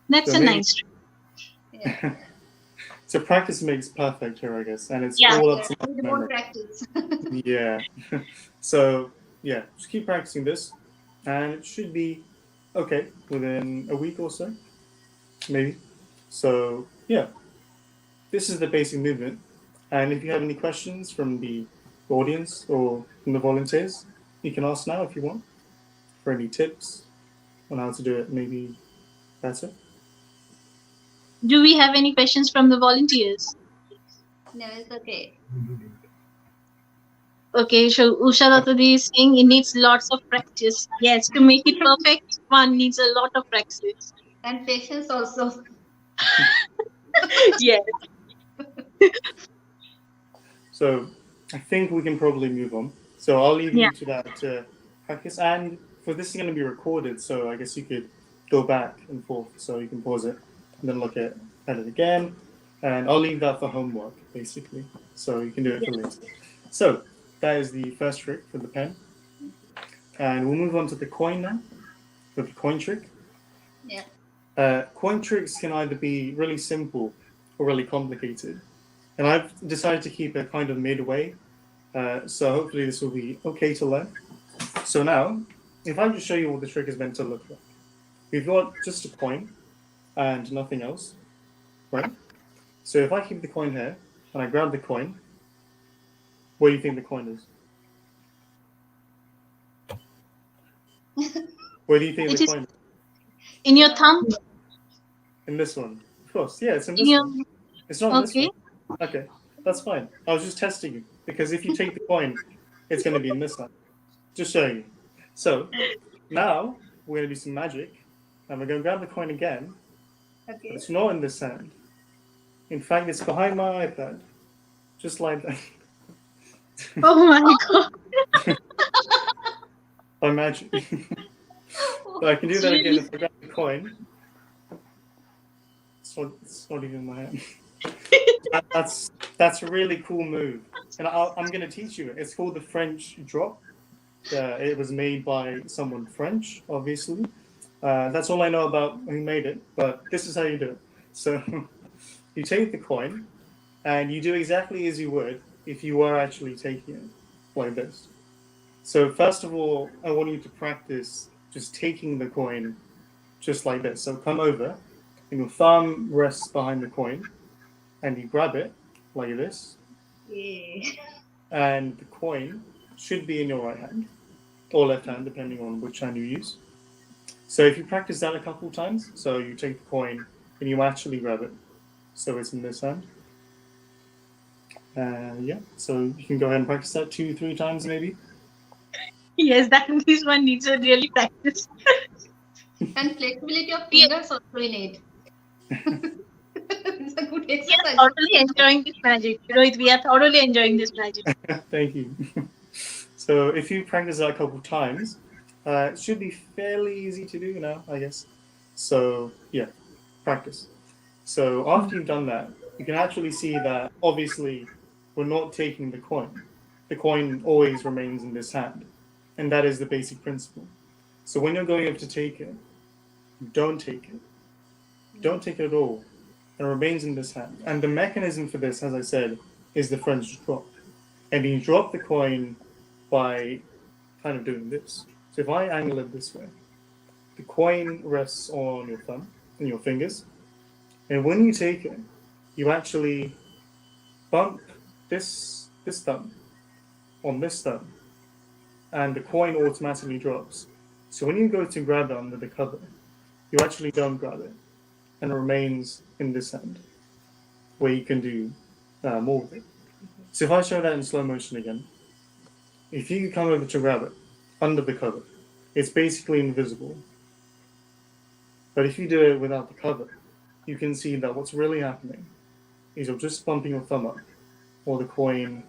That's So a maybe nice trick. Yeah. so practice makes perfect here, I guess, and it's Yeah. all up Yeah. to Need more memory. practice. Yeah. So yeah, just keep practicing this, and it should be okay within a week or so, maybe. So yeah, this is the basic movement. And if you have any questions from the audience or from the volunteers, you can ask now if you want for any tips on how to do it maybe better. Do we have any questions from the volunteers? No, it's okay. Okay, so Usha Dattadi is saying it needs lots of practice. Yes, to make it perfect, one needs a lot of practice. And patience also. Yes. So I think we can probably move on. So I'll leave Yeah. you to that practice. And for this is going to be recorded, so I guess you could go back and forth. So you can pause it and then look at it again. And I'll leave that for homework, basically. So you can do it for later. So that is the first trick for the pen. And we'll move on to the coin now, with the coin trick. Yeah. Coin tricks can either be really simple or really complicated. And I've decided to keep it kind of midway. So hopefully this will be okay to learn. So now, if I just show you what the trick is meant to look like. We've got just a coin and nothing else, right? So if I keep the coin here and I grab the coin, what do you think the coin is? Where do you think It the is coin is? in your thumb. In this one. Of course, yeah, it's in In this your one. It's not in this okay. one. Okay, that's fine. I was just testing you because if you take the coin, it's going to be in this hand. Just showing you. So now we're going to do some magic, and we're going to grab the coin again. But Okay. it's not in this hand. In fact, it's behind my iPad, just like that. Oh my god. By magic. But I can do that again if I grab the coin. It's not even in my hand. That's a really cool move, and I'm going to teach you it. It's called the French drop. It was made by someone French, obviously. That's all I know about who made it, but this is how you do it. So you take the coin, and you do exactly as you would if you were actually taking it, like this. So first of all, I want you to practice just taking the coin just like this. So come over, and your thumb rests behind the coin, and you grab it like this, Yeah. and the coin should be in your right hand or left hand, depending on which hand you use. So if you practice that a couple times, so you take the coin and you actually grab it, so it's in this hand. Yeah, so you can go ahead and practice that 2-3 times maybe. Yes, that this one needs a really practice. And flexibility of We fingers also in it. It's a good we exercise. are thoroughly enjoying this magic. Rohit, we are thoroughly enjoying this magic. Thank you. So if you practice that a couple times, it should be fairly easy to do now, I guess. So yeah, practice. So after you've done that, you can actually see that obviously we're not taking the coin. The coin always remains in this hand, and that is the basic principle. So when you're going up to take it, don't take it. Don't take it at all. It remains in this hand. And the mechanism for this, as I said, is the French drop. And you drop the coin by kind of doing this. So if I angle it this way, the coin rests on your thumb and your fingers. And when you take it, you actually bump this thumb on this thumb, and the coin automatically drops. So when you go to grab it under the cover, you actually don't grab it, and it remains in this hand, where you can do more with it. So if I show that in slow motion again, if you come over to grab it under the cover, it's basically invisible. But if you do it without the cover, you can see that what's really happening is you're just bumping your thumb up, or the coin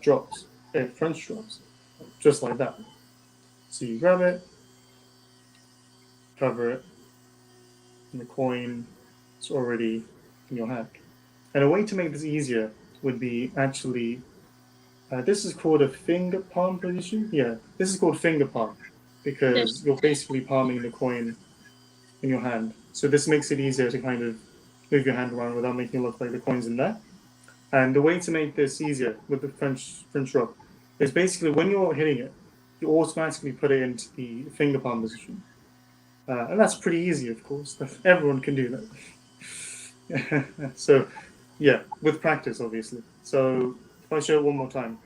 drops, French drops, just like that. So you grab it, cover it, and the coin is already in your hand. And a way to make this easier would be actually, this is called a finger palm position. Yeah, this is called finger palm because you're basically palming the coin in your hand. So this makes it easier to kind of move your hand around without making it look like the coin's in there. And the way to make this easier with the French drop is basically when you're hitting it, you automatically put it into the finger palm position. And that's pretty easy, of course. Everyone can do that. So, yeah, with practice, obviously. So, if I show it one more time,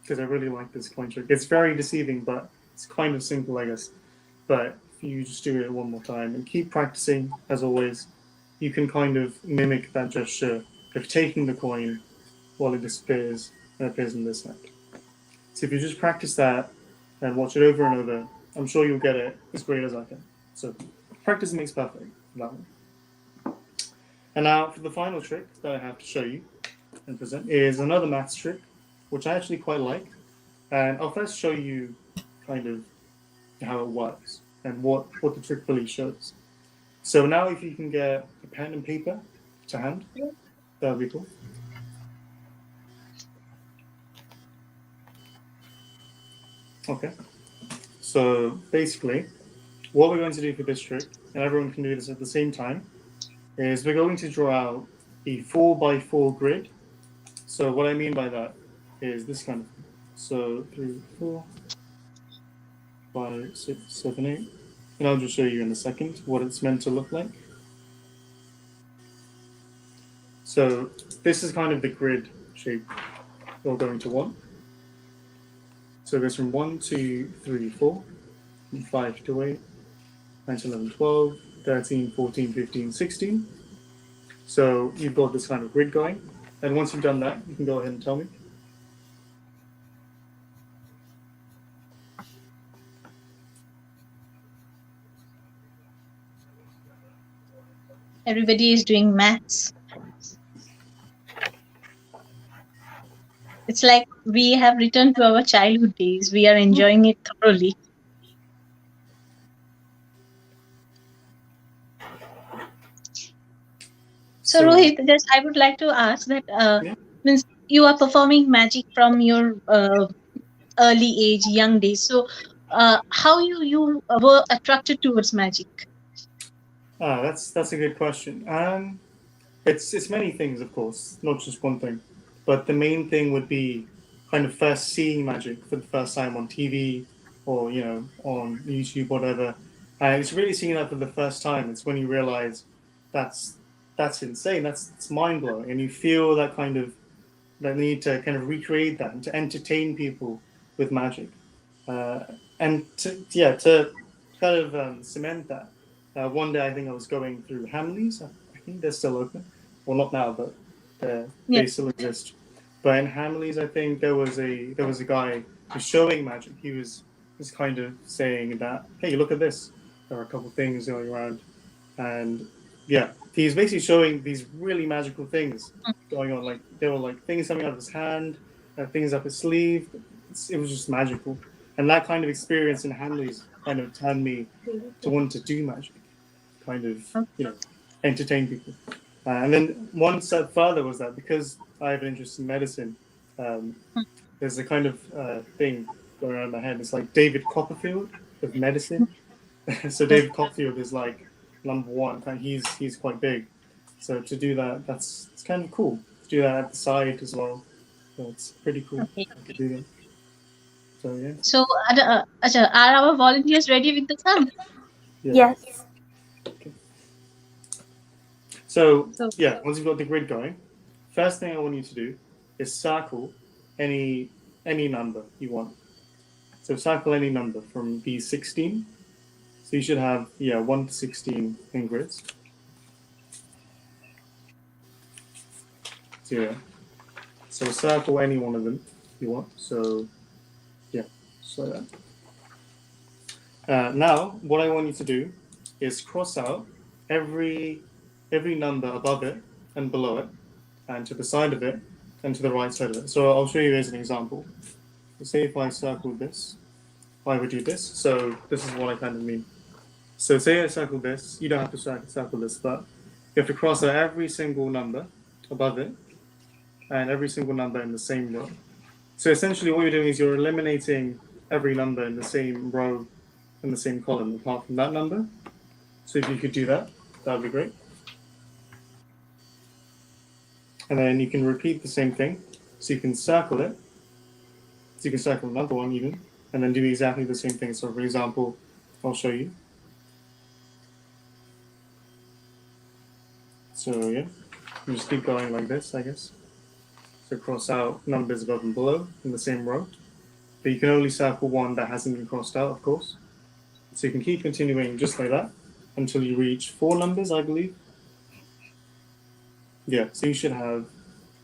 because I really like this coin trick. It's very deceiving, but it's kind of simple, I guess. But if you just do it one more time and keep practicing, as always, you can kind of mimic that gesture of taking the coin while it disappears and appears in this hand. So if you just practice that and watch it over and over, I'm sure you'll get it as great as I can. So practice makes perfect for that one. And now for the final trick that I have to show you and present is another maths trick, which I actually quite like. And I'll first show you kind of how it works and what the trick really shows. So now if you can get a pen and paper to hand, that would be cool. Okay. So basically, what we're going to do for this trick, and everyone can do this at the same time, is we're going to draw out a 4x4 grid. So what I mean by that is this kind of thing. So 3, 4, 5, 6, 7, 8. And I'll just show you in a second what it's meant to look like. So this is kind of the grid shape you're going to want. So it goes from 1, 2, 3, 4, from 5 to 8, 9, 10, 11, 12, 13, 14, 15, 16. So you've got this kind of grid going. And once you've done that, you can go ahead and tell me. Everybody is doing maths. It's like we have returned to our childhood days. We are enjoying it thoroughly. So Rohit, just I would like to ask that Yeah. means you are performing magic from your early age, young days. So how you were attracted towards magic? That's a good question. It's many things, of course, not just one thing. But the main thing would be kind of first seeing magic for the first time on TV or on YouTube, whatever. And it's really seeing that for the first time. It's when you realize that's that's insane. It's mind blowing, and you feel that kind of that need to kind of recreate that and to entertain people with magic, and to kind of cement that. One day I think I was going through Hamleys. I think they're still open. Well, not now, but they still exist. But in Hamleys, I think there was a guy who's showing magic. He was just kind of saying that, hey, look at this. There are a couple of things going around, and yeah, he's basically showing these really magical things going on. Like there were like things coming out of his hand, things up his sleeve. It was just magical, and that kind of experience in Hamleys kind of turned me to want to do magic, kind of entertain people. And then one step further was that because I have an interest in medicine, there's a kind of thing going around in my head. It's like David Copperfield of medicine. So David Copperfield is like number one. He's quite big. So to do that, it's kind of cool. To do that at the side as well. So it's pretty cool. Okay. I could do that. So yeah. So are our volunteers ready with the sum? Yeah. Yes. So yeah, once you've got the grid going, first thing I want you to do is circle any number you want. So circle any number from these 16. So you should have 1 to 16 in grids. So yeah. So circle any one of them you want. So yeah, just like that. Now what I want you to do is cross out every number above it and below it, and to the side of it, and to the right side of it. So I'll show you as an example. So say if I circled this, I would do this. So this is what I kind of mean. So say I circle this, you don't have to circle this, but you have to cross out every single number above it and every single number in the same row. So essentially what you're doing is you're eliminating every number in the same row and the same column apart from that number. So if you could do that, that would be great. And then you can repeat the same thing. So you can circle it. So you can circle another one even, and then do exactly the same thing. So for example, I'll show you. So yeah, you just keep going like this, I guess. So cross out numbers above and below in the same row. But you can only circle one that hasn't been crossed out, of course. So you can keep continuing just like that until you reach 4 numbers, I believe. Yeah, so you should have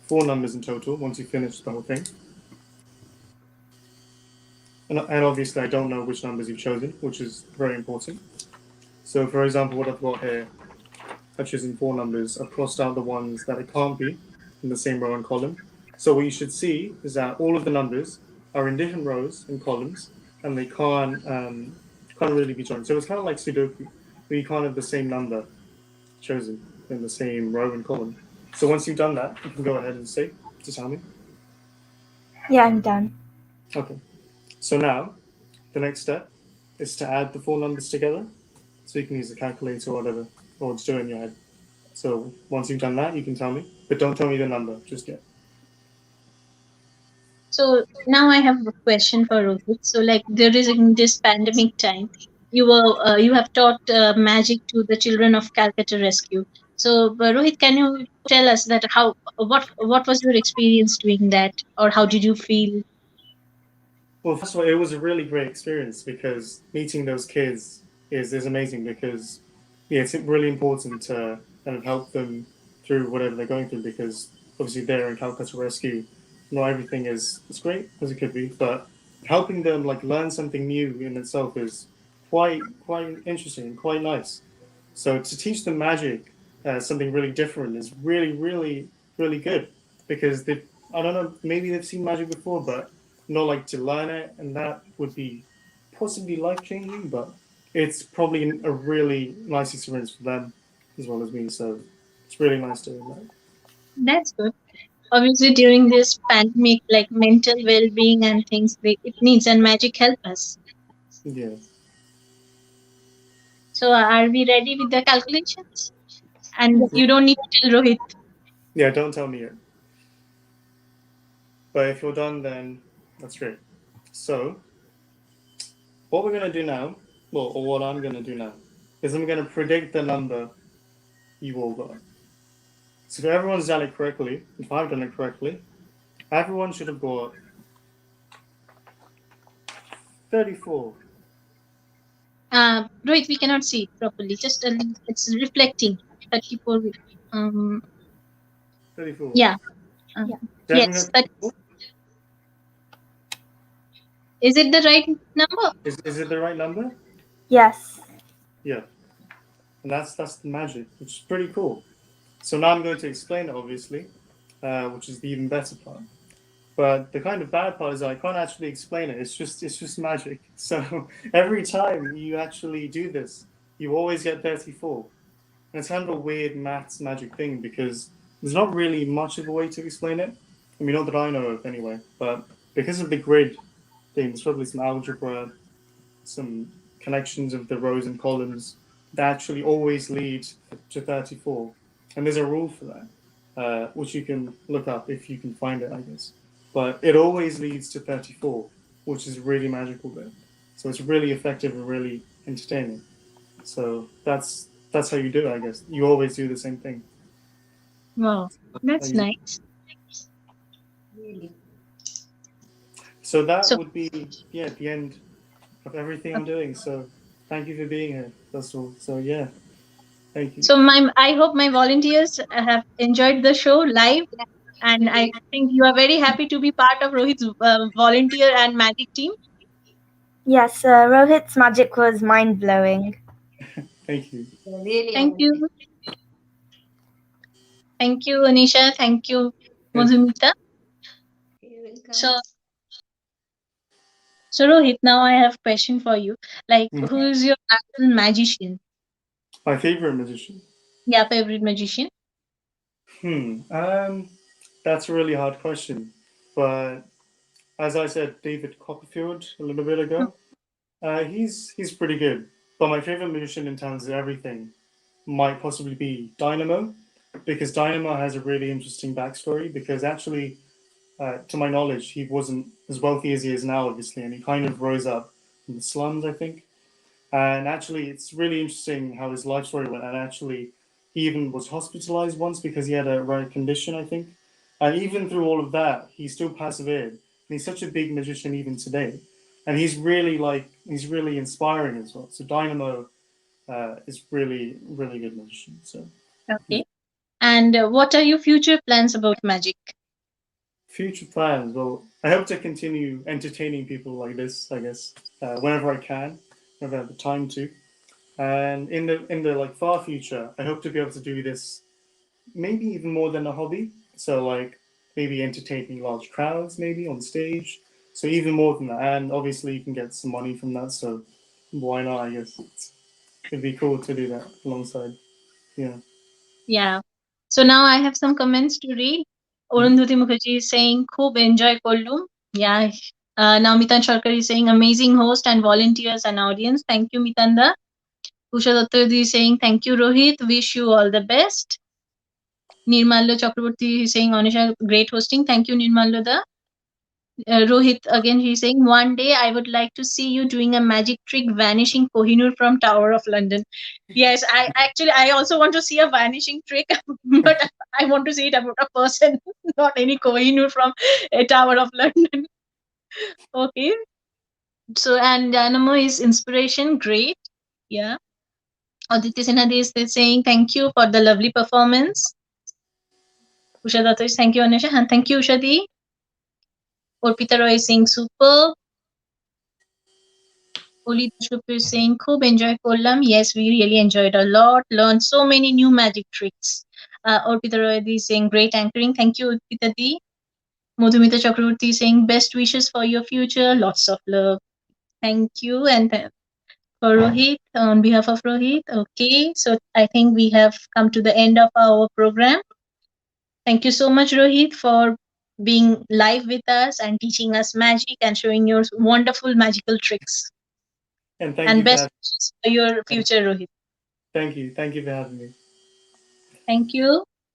4 numbers in total once you finish the whole thing. And obviously I don't know which numbers you've chosen, which is very important. So for example, what I've got here, I've chosen 4 numbers. I've crossed out the ones that it can't be in the same row and column. So what you should see is that all of the numbers are in different rows and columns, and they can't really be joined. So it's kind of like Sudoku, where you can't have the same number chosen in the same row and column. So once you've done that, you can go ahead and say, to tell me. Yeah, I'm done. Okay. So now, the next step is to add the four numbers together. So you can use a calculator or whatever, or just do it in your head. So once you've done that, you can tell me, but don't tell me the number just yet. So now I have a question for Rohit. So like there is in this pandemic time, you have taught magic to the children of Calcutta Rescue. So Rohit, can you tell us that what was your experience doing that, or how did you feel? Well, first of all, it was a really great experience because meeting those kids is amazing because yeah, it's really important to kind of help them through whatever they're going through because obviously they're in Calcutta Rescue. Not everything is as great as it could be, but helping them like learn something new in itself is quite interesting and quite nice. So to teach them magic, something really different, is really good because they I don't know maybe they've seen magic before, but not like to learn it, and that would be possibly life changing. But it's probably a really nice experience for them as well as me. So it's really nice doing that. That's good. Obviously, during this pandemic, like mental well-being and things, it needs and magic help us. Yeah, So are we ready with the calculations? And Yes. you don't need to tell Rohit. yeah. Don't tell me yet, but if you're done, then that's great. So what we're gonna do now, well, or what I'm gonna do now, is I'm gonna predict the number you all got. So if everyone's done it correctly, if I've done it correctly, everyone should have got 34. Rohit, we cannot see it properly. Just it's reflecting. 34. Um, 34. yeah. Uh, Yeah. Did everyone yes. have But 34? is it the right number? Is it the right number? Yes. Yeah. And that's the magic, which is pretty cool. So now I'm going to explain it, obviously, which is the even better part. But the kind of bad part is I can't actually explain it. It's just magic. So every time you actually do this, you always get 34. And it's kind of a weird maths magic thing because there's not really much of a way to explain it. I mean, not that I know of anyway. But because of the grid thing, there's probably some algebra, some connections of the rows and columns that actually always lead to 34. And there's a rule for that, which you can look up if you can find it, I guess. But it always leads to 34, which is really magical there. So it's really effective and really entertaining. So that's how you do it, I guess. You always do the same thing. Wow, that's nice. Really. So that So would be yeah the end of everything I'm doing. So thank you for being here. That's all. So yeah, thank you. so my I hope my volunteers have enjoyed the show live, and I think you are very happy to be part of Rohit's volunteer and magic team. Yes. Rohit's magic was mind blowing. Thank you. Really Thank amazing. you, thank you, Anisha. Thank you, Thank you. Madhumita. You're welcome. So so Rohit, now I have a question for you. Like, Mm. who is your idol magician? My favorite magician. Yeah, favorite magician. Hmm. That's a really hard question. But as I said, David Copperfield a little bit Hmm. ago. He's pretty good. But my favorite magician in terms of everything might possibly be Dynamo, because Dynamo has a really interesting backstory. Because actually, to my knowledge, he wasn't as wealthy as he is now, obviously, and he kind of rose up in the slums, I think. And actually, it's really interesting how his life story went. And actually, he even was hospitalized once because he had a rare condition, I think. And even through all of that, he still persevered. And he's such a big magician even today. And he's really inspiring as well. So Dynamo is really good magician. So yeah. Okay. And what are your future plans about magic? Future plans. Well, I hope to continue entertaining people like this. I guess whenever I can, whenever I have the time to. And in the like far future, I hope to be able to do this maybe even more than a hobby. So like maybe entertaining large crowds, maybe on stage. So even more than that, and obviously you can get some money from that. So why not? I guess it'd be cool to do that alongside. Yeah. Yeah. So now I have some comments to read. Mhm. Arundhati Mukherjee is saying, "Khub enjoy kollum." Yeah, Now Mitan Sharkar is saying amazing host and volunteers and audience. Thank you, Mitanda. Usha Dattardi is saying thank you, Rohit. Wish you all the best. Nirmallo Chakraborty is saying Anisha, great hosting. Thank you, Nirmallo da. Rohit again, he's saying one day I would like to see you doing a magic trick vanishing Kohinoor from Tower of London. Yes, I also want to see a vanishing trick, but I want to see it about a person, not any Kohinoor from a Tower of London. Okay. So and Dynamo is inspiration, great. Yeah. Aditya Sinha is saying thank you for the lovely performance. Usha Datta is thank you, Anisha, and thank you, Ushadi. Orpita Roy is saying super. Oli Dashgupta is saying khub enjoy করলাম. Yes, we really enjoyed a lot. Learned so many new magic tricks. Orpita Roy is saying great anchoring. Thank you, Orpita Di. Madhumita Chakraborty is saying best wishes for your future. Lots of love. Thank you. And for Rohit, on behalf of Rohit. Okay, so I think we have come to the end of our program. Thank you so much, Rohit, for being live with us and teaching us magic and showing your wonderful magical tricks. And thank And you for best wishes for your future, Rohit. thank you for having me. Thank you.